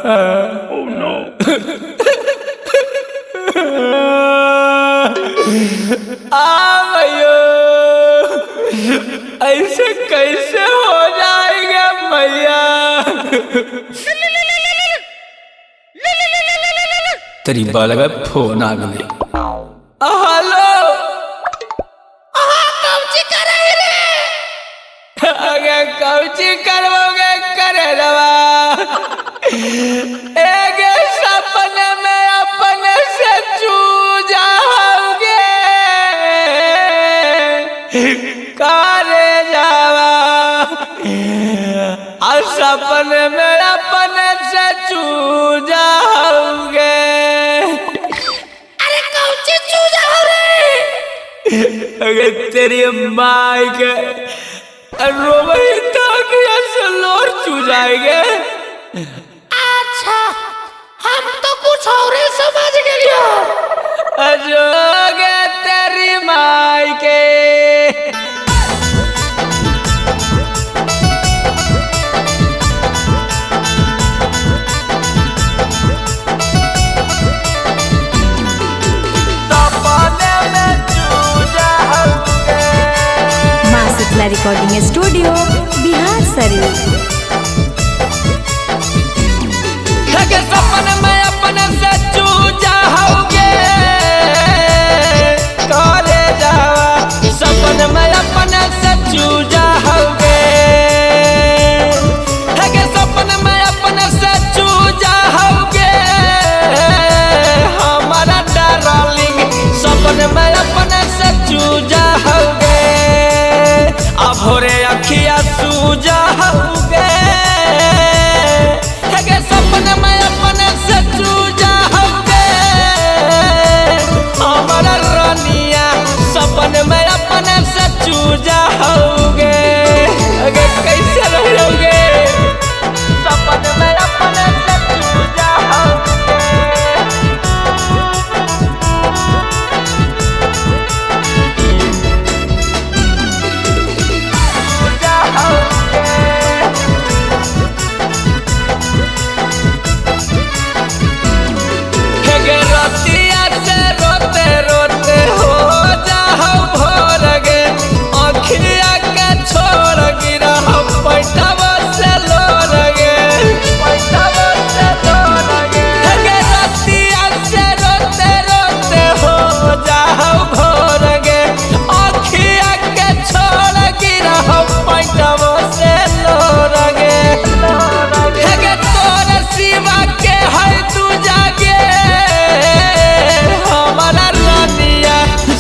Oh no! भैया ऐसे कैसे हो जाएगा भैया। तेरी बालक फोन आ गई। हेलो कौची कर रही रे? अगे कौची करवोगे करे रवा। एगे सपने में अपने से चूजाओगे करे जावा। और सपने में अपने से चूजाओगे। अरे कौची चूजाओ रे? अगर तेरी माई के रोबई ताकिया से लोर चूजाएंगे। अच्छा हम तो कुछ और ही समझ गए। अजोगे तेरी माई के रिकॉर्डिंग स्टूडियो बिहार शरीफ। सपन में अपने से चूजाओगे करे जावा। सपन में अपने से चूजाओगे। सपन में अपने से चूजाओगे हमारा डार्लिंग। सपन में अपने से चूजाओगे। अब भोरे अखिया सूजाओगे। सपन में अपने से चूजाओगे हमारा रानिया। सपन में अपने से चूजाओगे। अगर कैसे रहोगे? सपन में अपने से चूजाओगे।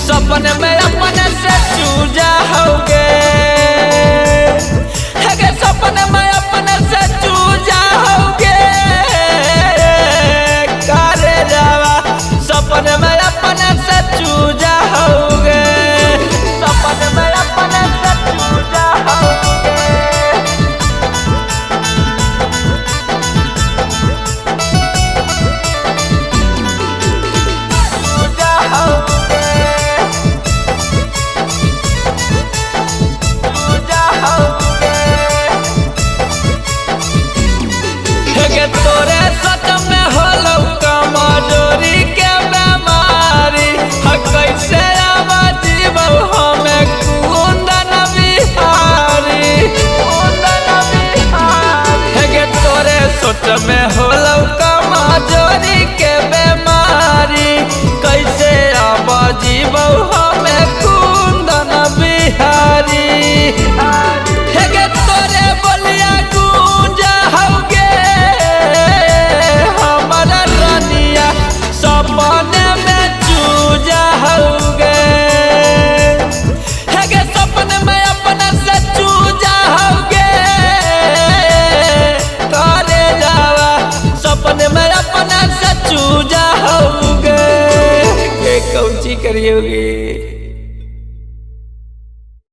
सपन में अपने से चूजाओगे। सपन में अपने से चूजाओगे करे जावा। सपन में अपने से चूजाओगे। सपन में अपने से चूजाओगे। तोरे सच में होलो कमजोरी के बीमारी। कैसे आवाजीब हमें कुंदन बिहारी। तोरे सच में होलो कमजोरी के बीमारी। कैसे आवाजीब हमें कुंदन बिहारी। तोरे बोलिया गूंजाओगे हमारा रानिया। सपने में चूजाओगे। सपन में अपने से चूजाओगे करे जावा। सपन में अपने से चूजाओगे। कौची करियोगे?